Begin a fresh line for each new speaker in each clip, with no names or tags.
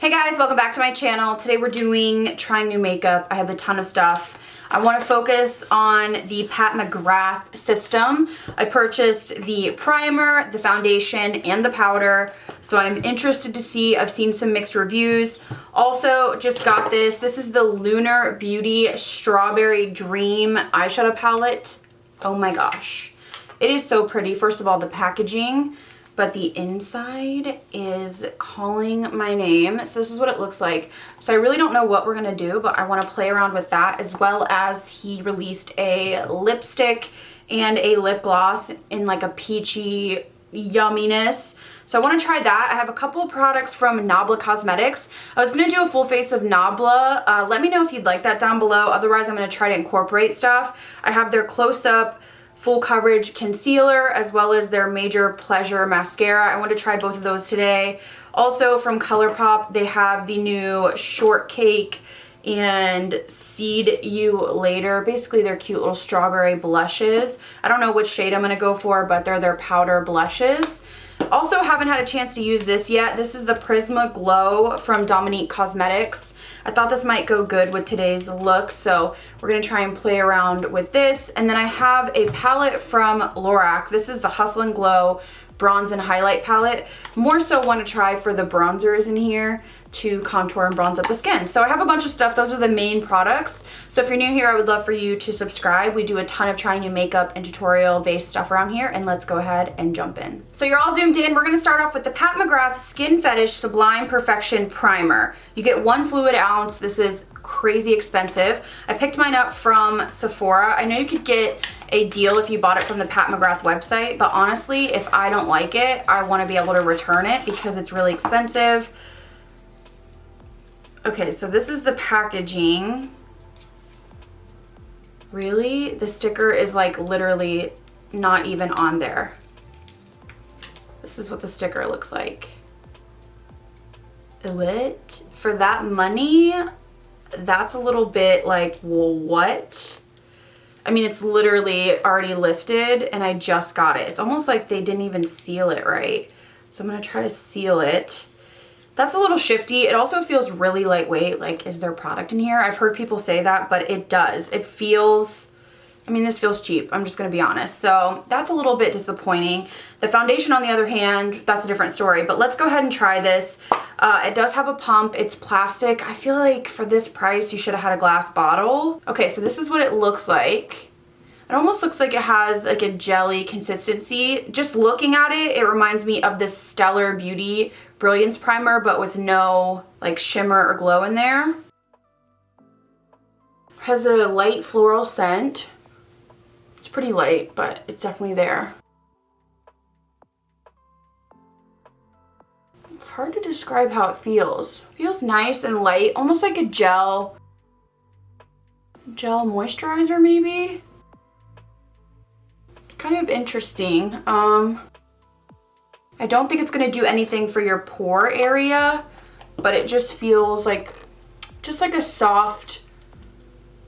Hey guys, welcome back to my channel. Today we're doing trying new makeup. I have a ton of stuff. I want to focus on the Pat McGrath system. I purchased the primer, the foundation, and the powder. So I'm interested to see, I've seen some mixed reviews. Also, just got this. This is the Lunar Beauty Strawberry Dream eyeshadow palette. Oh my gosh. It is so pretty. First of all, the packaging. But the inside is calling my name. So this is what it looks like. So I really don't know what we're gonna do, but I wanna play around with that, as well as he released a lipstick and a lip gloss in like a peachy yumminess. So I wanna try that. I have a couple products from Nabla Cosmetics. I was gonna do a full face of Nabla. Let me know if you'd like that down below. Otherwise, I'm gonna try to incorporate stuff. I have their close-up full coverage concealer, as well as their Major Pleasure mascara. I want to try both of those today. Also from ColourPop, they have the new Shortcake and Seed You Later. Basically, they're cute little strawberry blushes. I don't know which shade I'm going to go for, but they're their powder blushes. Also haven't had a chance to use this yet. This is the Prisma Glow from Dominique Cosmetics. I thought this might go good with today's look, so we're going to try and play around with this. And then I have a palette from Lorac. This is the Hustle and Glow Bronze and Highlight palette. More so want to try for the bronzers in here to contour and bronze up the skin. So I have a bunch of stuff. Those are the main products. So if you're new here, I would love for you to subscribe. We do a ton of trying new makeup and tutorial based stuff around here, and let's go ahead and jump in. So you're all zoomed in. We're gonna start off with the Pat McGrath Skin Fetish Sublime Perfection Primer. You get 1 fluid ounce. This is crazy expensive. I picked mine up from Sephora. I know you could get a deal if you bought it from the Pat McGrath website, but honestly, if I don't like it, I wanna be able to return it because it's really expensive. Okay, so this is the packaging. Really? The sticker is like literally not even on there. This is what the sticker looks like. What? For that money? That's a little bit like, well, what? I mean, it's literally already lifted and I just got it. It's almost like they didn't even seal it right. So I'm gonna try to seal it. That's a little shifty. It also feels really lightweight. Like, is there product in here? I've heard people say that, but it does. It feels, I mean, this feels cheap. I'm just gonna be honest. So that's a little bit disappointing. The foundation, on the other hand, that's a different story, but let's go ahead and try this. It does have a pump. It's plastic. I feel like for this price, you should have had a glass bottle. Okay, so this is what it looks like. It almost looks like it has like a jelly consistency. Just looking at it, it reminds me of this Stellar Beauty Brilliance Primer, but with no like shimmer or glow in there. Has a light floral scent. It's pretty light, but it's definitely there. It's hard to describe how it feels. It feels nice and light, almost like a gel moisturizer maybe. Kind of interesting. I don't think it's going to do anything for your pore area, but it just feels like a soft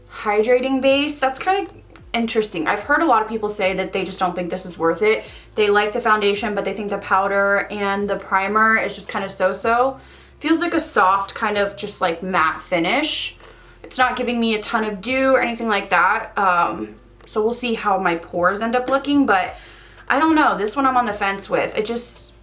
hydrating base. That's kind of interesting. I've heard a lot of people say that they just don't think this is worth it. They like the foundation, but they think the powder and the primer is just kind of so-so. Feels like a soft kind of just like matte finish. It's not giving me a ton of dew or anything like that. So we'll see how my pores end up looking, but I don't know. This one I'm on the fence with. It just,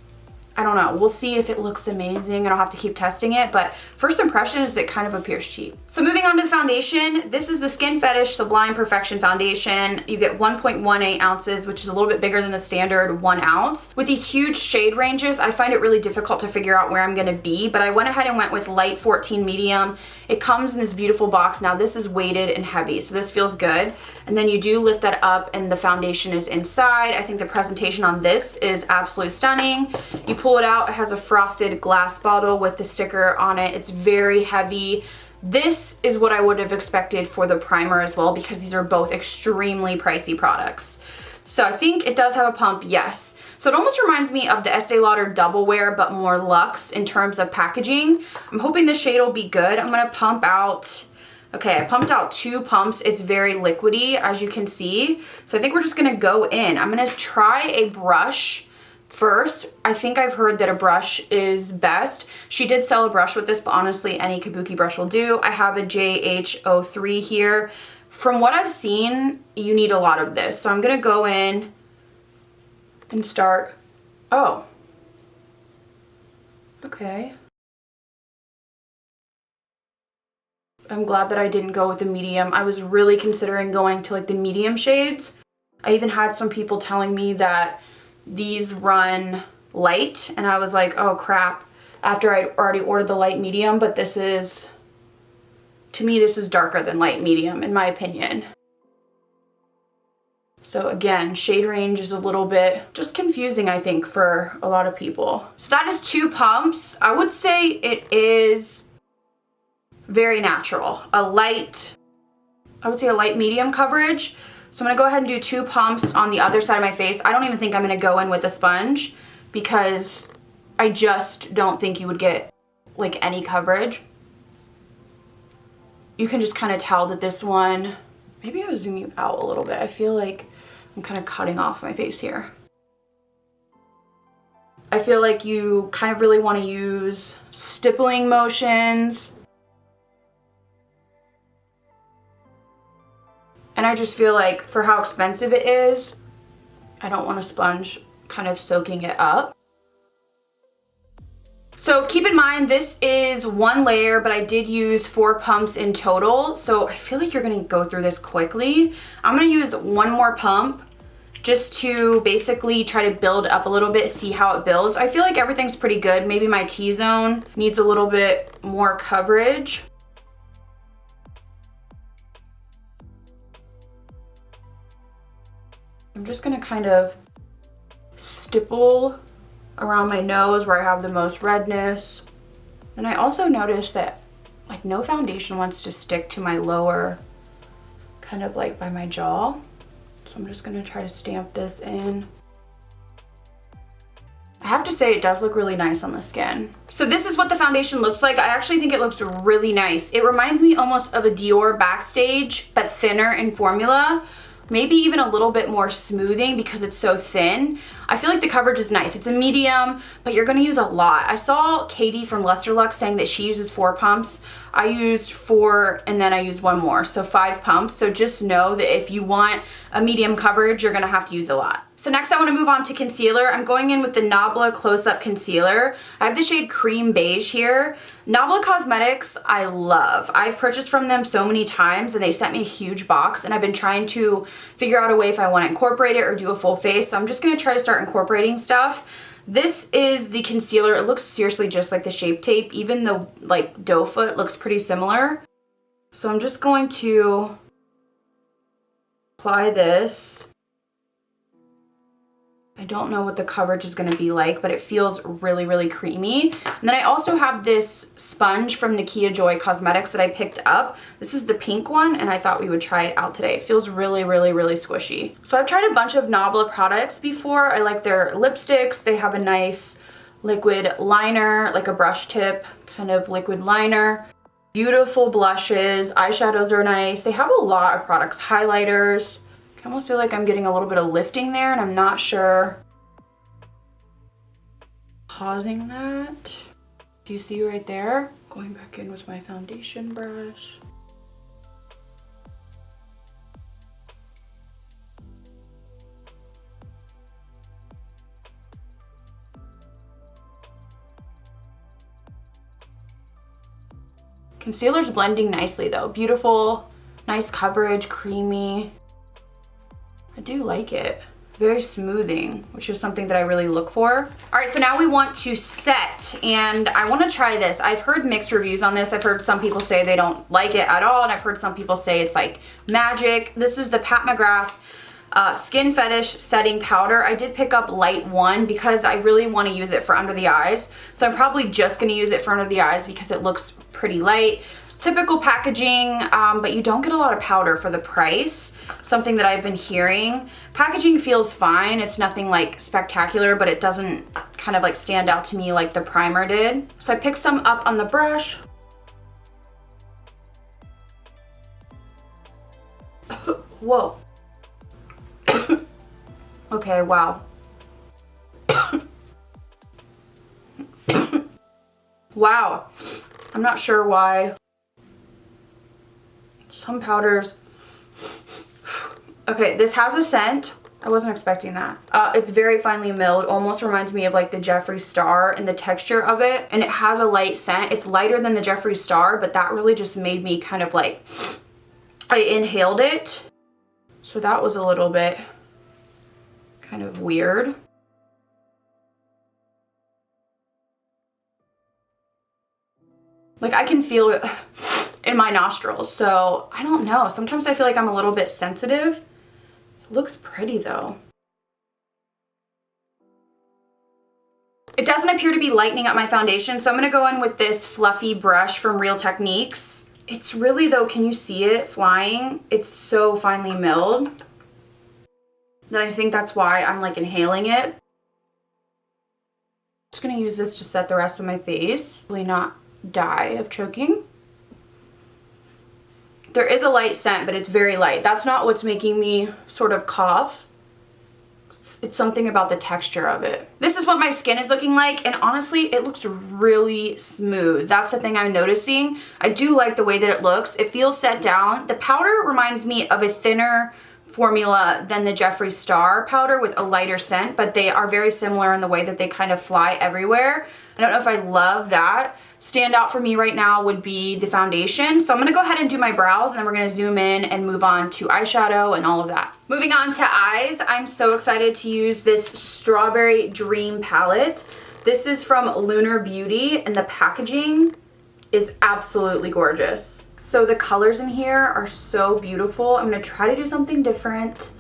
I don't know. We'll see if it looks amazing and I'll have to keep testing it, but first impression is it kind of appears cheap. So moving on to the foundation, this is the Skin Fetish Sublime Perfection Foundation. You get 1.18 ounces, which is a little bit bigger than the standard 1 ounce. With these huge shade ranges, I find it really difficult to figure out where I'm gonna be, but I went ahead and went with light 14 medium. It comes in this beautiful box. Now this is weighted and heavy, so this feels good. And then you do lift that up and the foundation is inside. I think the presentation on this is absolutely stunning. You pull it out, it has a frosted glass bottle with the sticker on it. It's very heavy. This is what I would have expected for the primer as well, because these are both extremely pricey products. So I think it does have a pump, yes. So it almost reminds me of the Estee Lauder Double Wear, but more luxe in terms of packaging. I'm hoping the shade will be good. I'm gonna pump out, okay, I pumped out 2 pumps. It's very liquidy, as you can see. So I think we're just gonna go in. I'm gonna try a brush first. I think I've heard that a brush is best. She did sell a brush with this, but honestly, any kabuki brush will do. I have a JH03 here. From what I've seen, you need a lot of this. So I'm gonna go in and start, oh, okay. I'm glad that I didn't go with the medium. I was really considering going to like the medium shades. I even had some people telling me that these run light, and I was like, oh crap, after I'd already ordered the light medium, but this is, to me, this is darker than light medium in my opinion. So again, shade range is a little bit just confusing, I think, for a lot of people. So that is 2 pumps. I would say it is very natural. I would say a light medium coverage. So I'm gonna go ahead and do 2 pumps on the other side of my face. I don't even think I'm gonna go in with a sponge because I just don't think you would get like any coverage. You can just kind of tell that this one, maybe I'll zoom you out a little bit. I feel like I'm kind of cutting off my face here. I feel like you kind of really want to use stippling motions. And I just feel like for how expensive it is, I don't want a sponge kind of soaking it up. So keep in mind, this is 1 layer, but I did use 4 pumps in total. So I feel like you're gonna go through this quickly. I'm gonna use 1 more pump just to basically try to build up a little bit, see how it builds. I feel like everything's pretty good. Maybe my T-zone needs a little bit more coverage. I'm just gonna kind of stipple around my nose where I have the most redness. And I also noticed that like no foundation wants to stick to my lower, kind of like by my jaw. So I'm just gonna try to stamp this in. I have to say it does look really nice on the skin. So this is what the foundation looks like. I actually think it looks really nice. It reminds me almost of a Dior Backstage, but thinner in formula. Maybe even a little bit more smoothing because it's so thin. I feel like the coverage is nice. It's a medium, but you're gonna use a lot. I saw Katie from Luster Luxe saying that she uses 4 pumps. I used 4 and then I used 1 more, so 5 pumps. So just know that if you want a medium coverage, you're gonna have to use a lot. So next I wanna move on to concealer. I'm going in with the Nabla Close-Up Concealer. I have the shade Cream Beige here. Nabla Cosmetics, I love. I've purchased from them so many times and they sent me a huge box and I've been trying to figure out a way if I wanna incorporate it or do a full face. So I'm just gonna try to start incorporating stuff. This is the concealer. It looks seriously just like the Shape Tape. Even the like doe foot looks pretty similar. So I'm just going to apply this. I don't know what the coverage is gonna be like, but it feels really, really creamy. And then I also have this sponge from Nakia Joy Cosmetics that I picked up. This is the pink one, and I thought we would try it out today. It feels really, really, really squishy. So I've tried a bunch of Nabla products before. I like their lipsticks. They have a nice liquid liner, like a brush tip kind of liquid liner. Beautiful blushes, eyeshadows are nice. They have a lot of products, highlighters. I almost feel like I'm getting a little bit of lifting there and I'm not sure. Pausing that. Do you see right there? Going back in with my foundation brush. Concealer's blending nicely though. Beautiful, nice coverage, creamy. I do like it. Very smoothing, which is something that I really look for. All right, so now we want to set, and I want to try this. I've heard mixed reviews on this. I've heard some people say they don't like it at all, and I've heard some people say it's like magic. This is the Pat McGrath Skin Fetish Setting Powder. I did pick up light 1 because I really want to use it for under the eyes. So I'm probably just going to use it for under the eyes because it looks pretty light. Typical packaging, but you don't get a lot of powder for the price. Something that I've been hearing. Packaging feels fine. It's nothing like spectacular, but it doesn't kind of like stand out to me like the primer did. So I picked some up on the brush. Whoa. Okay, wow. Wow. I'm not sure why. Some powders. Okay, this has a scent. I wasn't expecting that. It's very finely milled. Almost reminds me of like the Jeffree Star and the texture of it. And it has a light scent. It's lighter than the Jeffree Star, but that really just made me kind of like, I inhaled it. So that was a little bit kind of weird. Like I can feel it in my nostrils. So I don't know. Sometimes I feel like I'm a little bit sensitive. Looks pretty though. It doesn't appear to be lightening up my foundation, so I'm gonna go in with this fluffy brush from Real Techniques. It's really though, can you see it flying? It's so finely milled that I think that's why I'm like inhaling it. Just gonna use this to set the rest of my face. Really not die of choking. There is a light scent, but it's very light. That's not what's making me sort of cough. It's something about the texture of it. This is what my skin is looking like, and honestly, it looks really smooth. That's the thing I'm noticing. I do like the way that it looks. It feels set down. The powder reminds me of a thinner formula than the Jeffree Star powder with a lighter scent, but they are very similar in the way that they kind of fly everywhere. I don't know if I love that. Standout for me right now would be the foundation. So I'm gonna go ahead and do my brows, and then we're gonna zoom in and move on to eyeshadow and all of that. Moving on to eyes, I'm so excited to use this Strawberry Dream palette. This is from Lunar Beauty, and the packaging is absolutely gorgeous. So the colors in here are so beautiful. I'm gonna try to do something different.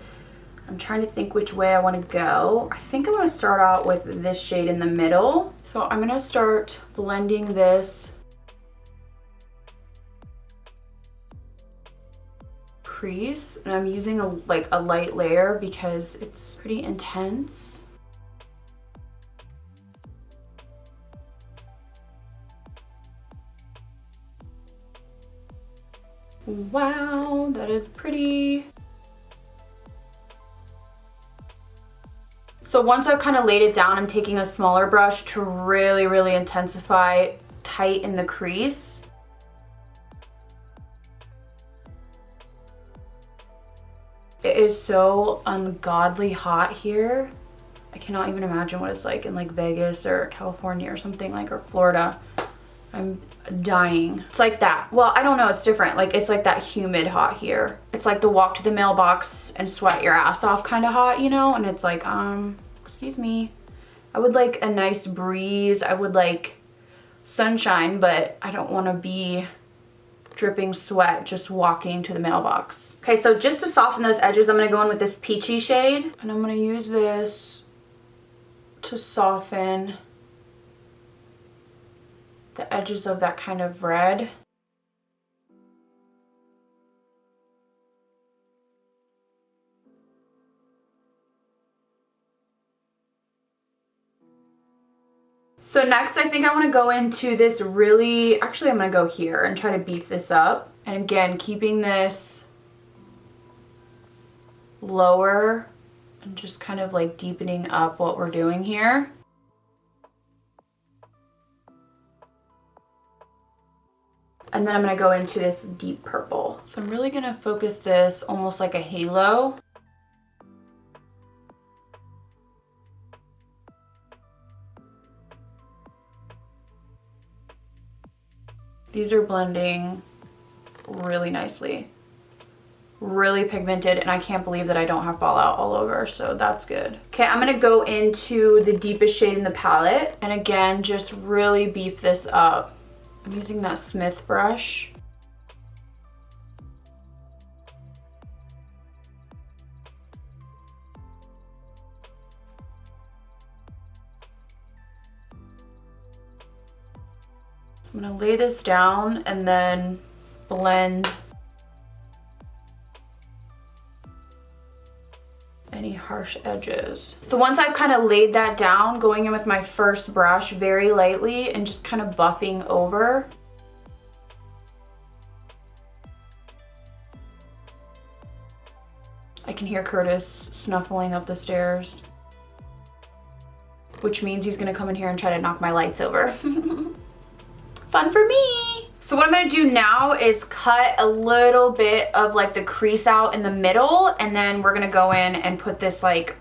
I'm trying to think which way I want to go. I think I'm going to start out with this shade in the middle. So I'm going to start blending this crease, and I'm using a light layer because it's pretty intense. Wow, that is pretty. So once I've kind of laid it down, I'm taking a smaller brush to really, really intensify, tighten the crease. It is so ungodly hot here. I cannot even imagine what it's like in like Vegas or California or something, like, or Florida. I'm dying. It's like that. Well, I don't know, it's different. Like, it's like that humid hot here. It's like the walk to the mailbox and sweat your ass off kind of hot, you know? And it's like, excuse me. I would like a nice breeze. I would like sunshine, but I don't want to be dripping sweat just walking to the mailbox. Okay, so just to soften those edges, I'm going to go in with this peachy shade. And I'm going to use this to soften the edges of that kind of red. So next I think I want to go into this really, actually I'm going to go here and try to beef this up. And again, keeping this lower and just kind of like deepening up what we're doing here. And then I'm going to go into this deep purple. So I'm really going to focus this almost like a halo. These are blending really nicely. Really pigmented, and I can't believe that I don't have fallout all over, so that's good. Okay, I'm going to go into the deepest shade in the palette. And again, just really beef this up. I'm using that Smith brush. I'm going to lay this down and then blend any harsh edges. So once I've kind of laid that down, going in with my first brush very lightly and just kind of buffing over. I can hear Curtis snuffling up the stairs, which means he's gonna come in here and try to knock my lights over. Fun for me. So what I'm gonna do now is cut a little bit of like the crease out in the middle, and then we're gonna go in and put this like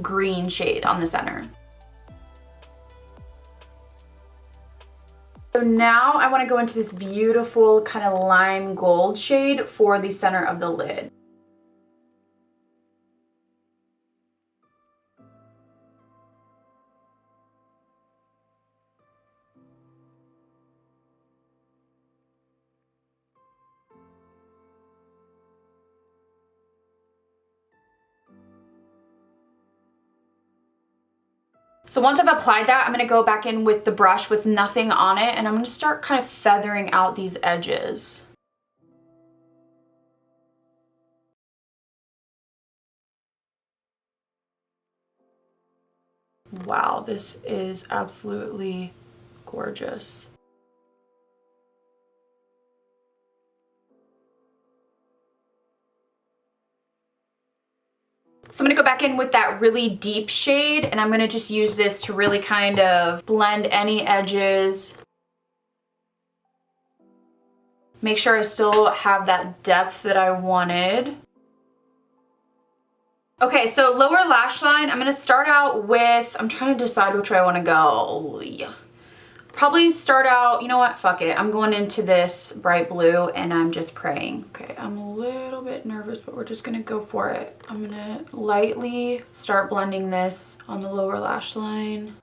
green shade on the center. So now I wanna go into this beautiful kind of lime gold shade for the center of the lid. So once I've applied that, I'm gonna go back in with the brush with nothing on it, and I'm gonna start kind of feathering out these edges. Wow, this is absolutely gorgeous. So I'm gonna go back in with that really deep shade, and I'm gonna just use this to really kind of blend any edges. Make sure I still have that depth that I wanted. Okay, so lower lash line, I'm gonna start out with, I'm trying to decide which way I wanna go. Probably start out, you know what, fuck it. I'm going into this bright blue and I'm just praying. Okay, I'm a little bit nervous, but we're just gonna go for it. I'm gonna lightly start blending this on the lower lash line.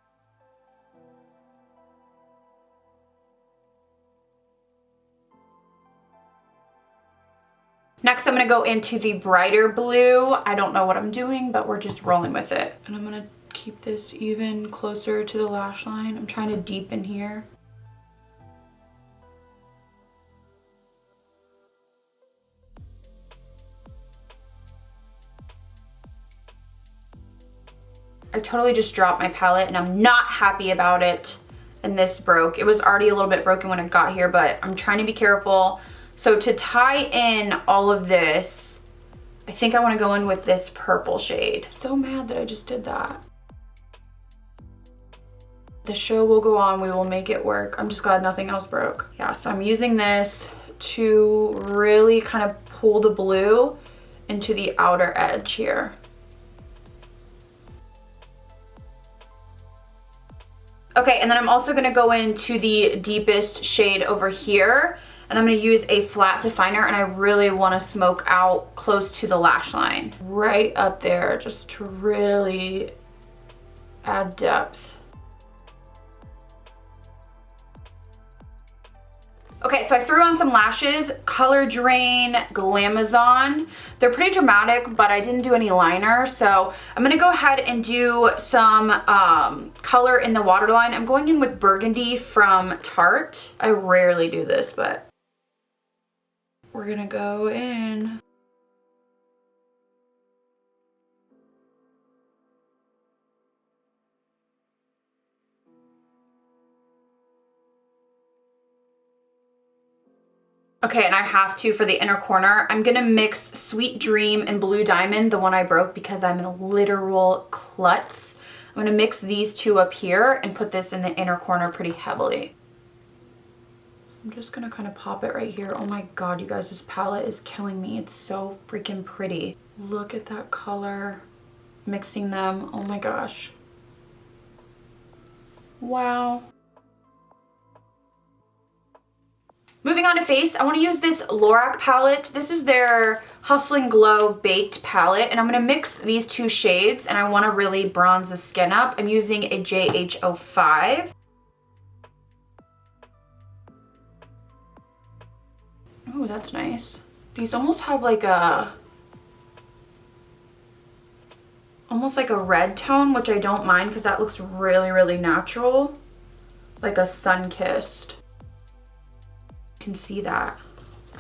Next, I'm gonna go into the brighter blue. I don't know what I'm doing, but we're just rolling with it. And I'm gonna keep this even closer to the lash line. I'm trying to deepen here. I totally just dropped my palette and I'm not happy about it. And this broke. It was already a little bit broken when it got here, but I'm trying to be careful. So to tie in all of this, I think I want to go in with this purple shade. So mad that I just did that. The show will go on, we will make it work. I'm just glad nothing else broke. Yeah, so I'm using this to really kind of pull the blue into the outer edge here. Okay, and then I'm also gonna go into the deepest shade over here, and I'm gonna use a flat definer, and I really wanna smoke out close to the lash line. Right up there, just to really add depth. Okay, so I threw on some lashes, Color Drain Glamazon. They're pretty dramatic, but I didn't do any liner, so I'm gonna go ahead and do some color in the waterline. I'm going in with Burgundy from Tarte. I rarely do this, but we're gonna go in. Okay, and I have to for the inner corner. I'm gonna mix Sweet Dream and Blue Diamond, the one I broke, because I'm in a literal klutz. I'm gonna mix these two up here and put this in the inner corner pretty heavily. I'm just gonna kind of pop it right here. Oh my God, you guys, this palette is killing me. It's so freaking pretty. Look at that color. Mixing them, oh my gosh. Wow. Moving on to face, I want to use this Lorac palette. This is their Hustle and Glow Baked palette, and I'm going to mix these two shades, and I want to really bronze the skin up. I'm using a JH05. Oh, that's nice. These almost have like a, almost like a red tone, which I don't mind because that looks really, really natural. Like a sun-kissed. Can see that.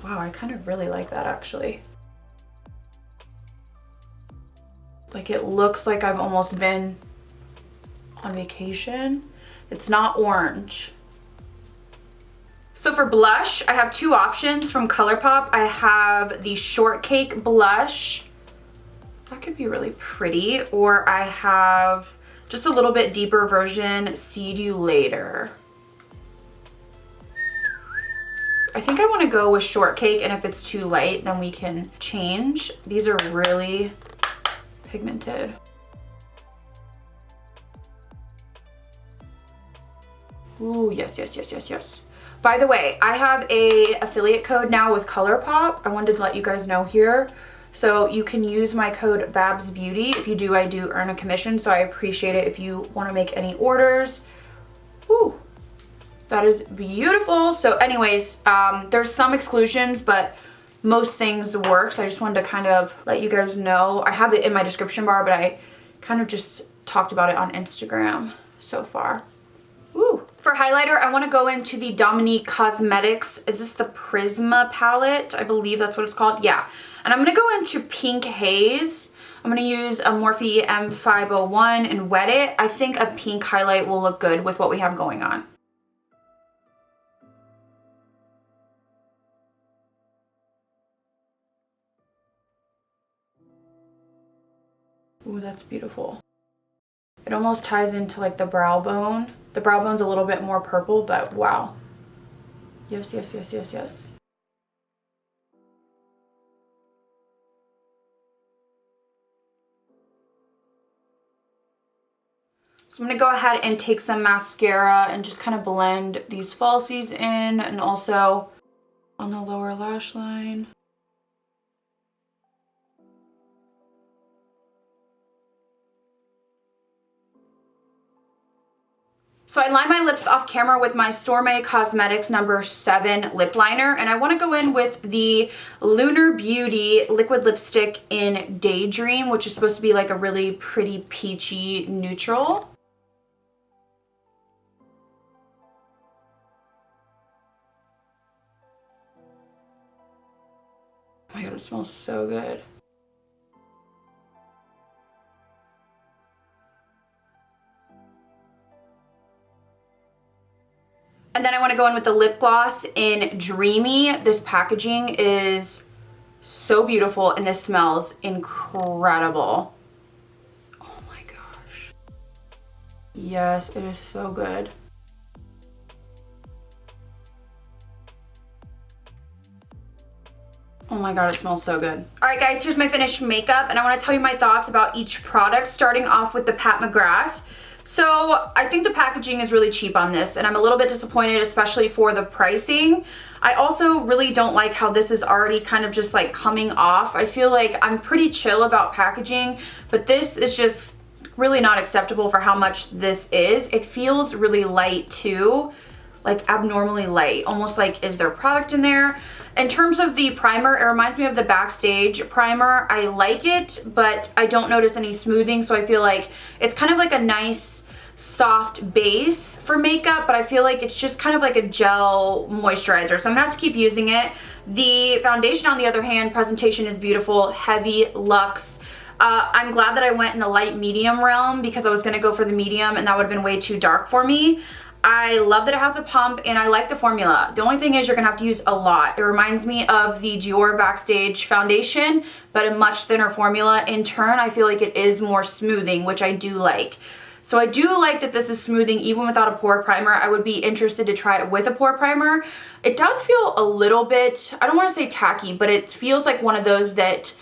Wow, I kind of really like that actually. Like it looks like I've almost been on vacation. It's not orange. So for blush, I have two options from ColourPop. I have the Shortcake blush. That could be really pretty. Or I have just a little bit deeper version, See You Later. I think I want to go with Shortcake, and if it's too light, then we can change. These are really pigmented. Ooh, yes, yes, yes, yes, yes. By the way, I have a affiliate code now with ColourPop. I wanted to let you guys know here. So you can use my code BabsBeauty. If you do, I do earn a commission, so I appreciate it if you want to make any orders. Ooh, that is beautiful. So anyways, there's some exclusions, but most things work. So I just wanted to kind of let you guys know. I have it in my description bar, but I kind of just talked about it on Instagram so far. Ooh. For highlighter, I want to go into the Dominique Cosmetics. Is this the Prisma palette? I believe that's what it's called. Yeah. And I'm going to go into Pink Haze. I'm going to use a Morphe M501 and wet it. I think a pink highlight will look good with what we have going on. Ooh, that's beautiful. It almost ties into like the brow bone. The brow bone's a little bit more purple, but wow. Yes, yes, yes, yes, yes. So I'm going to go ahead and take some mascara and just kind of blend these falsies in, and also on the lower lash line. So I line my lips off camera with my Sourmé Cosmetics number 7 lip liner, and I want to go in with the Lunar Beauty liquid lipstick in Daydream, which is supposed to be like a really pretty peachy neutral. Oh my god, it smells so good. And then I want to go in with the lip gloss in Dreamy. This packaging is so beautiful and this smells incredible. Oh my gosh. Yes, it is so good. Oh my god, it smells so good. Alright guys, here's my finished makeup, and I want to tell you my thoughts about each product, starting off with the Pat McGrath. So I think the packaging is really cheap on this, and I'm a little bit disappointed, especially for the pricing. I also really don't like how this is already kind of just like coming off. I feel like I'm pretty chill about packaging, but this is just really not acceptable for how much this is. It feels really light too, like abnormally light, almost like is there product in there? In terms of the primer, it reminds me of the Backstage primer. I like it, but I don't notice any smoothing, so I feel like it's kind of like a nice soft base for makeup, but I feel like it's just kind of like a gel moisturizer, so I'm gonna have to keep using it. The foundation, on the other hand, presentation is beautiful, heavy, luxe. I'm glad that I went in the light medium realm because I was gonna go for the medium and that would have been way too dark for me. I love that it has a pump and I like the formula. The only thing is you're gonna have to use a lot. It reminds me of the Dior Backstage foundation, but a much thinner formula. In turn, I feel like it is more smoothing, which I do like. So I do like that this is smoothing even without a pore primer. I would be interested to try it with a pore primer. It does feel a little bit, I don't wanna say tacky, but it feels like one of those that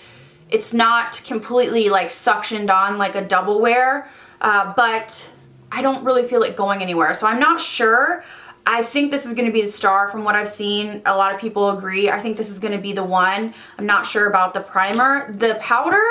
it's not completely like suctioned on like a double wear, but I don't really feel it going anywhere. So I'm not sure. I think this is going to be the star from what I've seen. A lot of people agree. I think this is going to be the one. I'm not sure about the primer. The powder,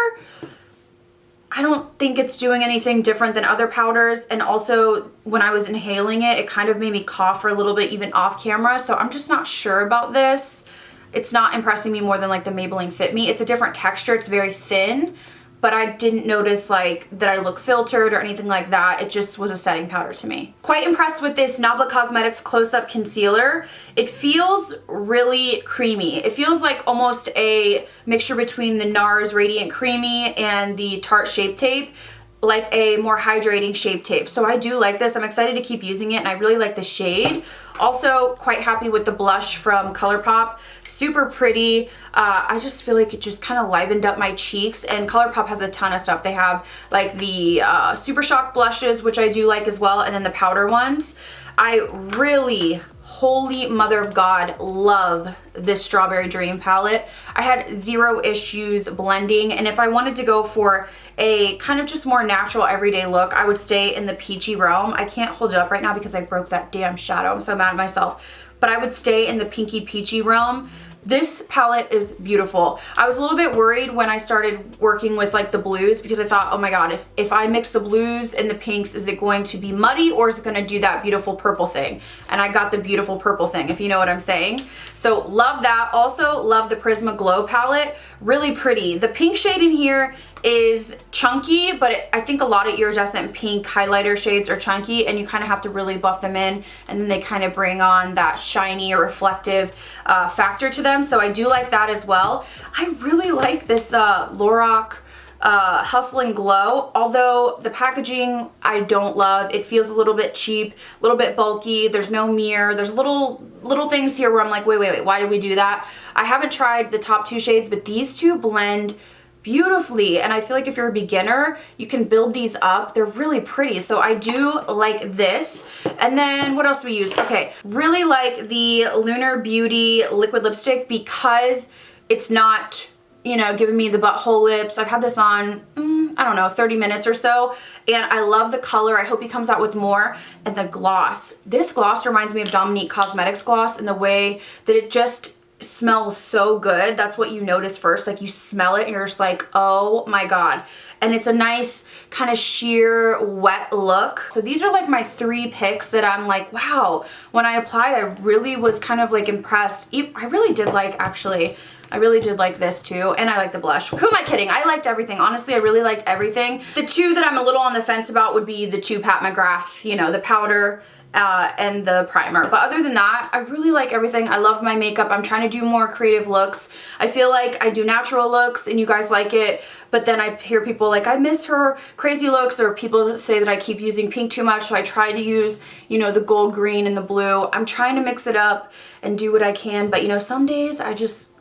I don't think it's doing anything different than other powders. And also when I was inhaling it, it kind of made me cough for a little bit even off camera. So I'm just not sure about this. It's not impressing me more than like the Maybelline Fit Me. It's a different texture. It's very thin. But I didn't notice like that I look filtered or anything like that. It just was a setting powder to me. Quite impressed with this Nabla Cosmetics Close-Up Concealer. It feels really creamy. It feels like almost a mixture between the NARS Radiant Creamy and the Tarte Shape Tape, like a more hydrating Shape Tape. So I do like this. I'm excited to keep using it and I really like the shade. Also quite happy with the blush from ColourPop. Super pretty. I just feel like it just kind of livened up my cheeks, and ColourPop has a ton of stuff. They have like the Super Shock blushes, which I do like as well, and then the powder ones. I really holy mother of God, love this Strawberry Dream palette. I had 0 issues blending, and if I wanted to go for a kind of just more natural everyday look, I would stay in the peachy realm. I can't hold it up right now because I broke that damn shadow. I'm so mad at myself. But I would stay in the pinky peachy realm. This palette is beautiful. I was a little bit worried when I started working with like the blues because I thought, oh my God, if I mix the blues and the pinks, is it going to be muddy or is it going to do that beautiful purple thing? And I got the beautiful purple thing, if you know what I'm saying. So love that. Also love the Prisma Glow palette. Really pretty. The pink shade in here is chunky, but I think a lot of iridescent pink highlighter shades are chunky and you kind of have to really buff them in, and then they kind of bring on that shiny or reflective factor to them. So I do like that as well. I really like this Lorac Hustle and Glow, although the packaging I don't love. It feels a little bit cheap, a little bit bulky. There's no mirror. There's little things here where I'm like, wait, why did we do that? I haven't tried the top 2 shades, but these 2 blend beautifully, and I feel like if you're a beginner, you can build these up. They're really pretty, so I do like this. And then what else do we use? Okay, really like the Lunar Beauty liquid lipstick because it's not, you know, giving me the butthole lips. I've had this on, I don't know, 30 minutes or so, and I love the color. I hope he comes out with more. And the gloss. This gloss reminds me of Dominique Cosmetics gloss in the way that it just smells so good. That's what you notice first. Like you smell it and you're just like, oh my God. And it's a nice kind of sheer wet look. So these are like my 3 picks that I'm like, wow, when I applied, I really was kind of like impressed. I really did like, actually, I really did like this too. And I like the blush. Who am I kidding? I liked everything. Honestly, I really liked everything. The 2 that I'm a little on the fence about would be the 2 Pat McGrath, you know, the powder and the primer. But other than that, I really like everything. I love my makeup. I'm trying to do more creative looks. I feel like I do natural looks and you guys like it, but then I hear people like, I miss her crazy looks, or people that say that I keep using pink too much, so I try to use, you know, the gold, green, and the blue. I'm trying to mix it up and do what I can, but you know, some days I just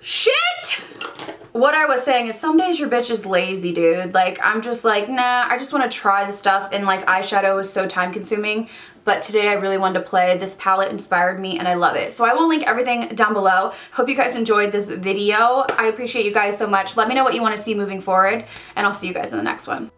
shit! What I was saying is some days your bitch is lazy, dude. Like, I'm just like, nah, I just want to try the stuff, and like eyeshadow is so time consuming. But today I really wanted to play. This palette inspired me and I love it. So I will link everything down below. Hope you guys enjoyed this video. I appreciate you guys so much. Let me know what you want to see moving forward, and I'll see you guys in the next one.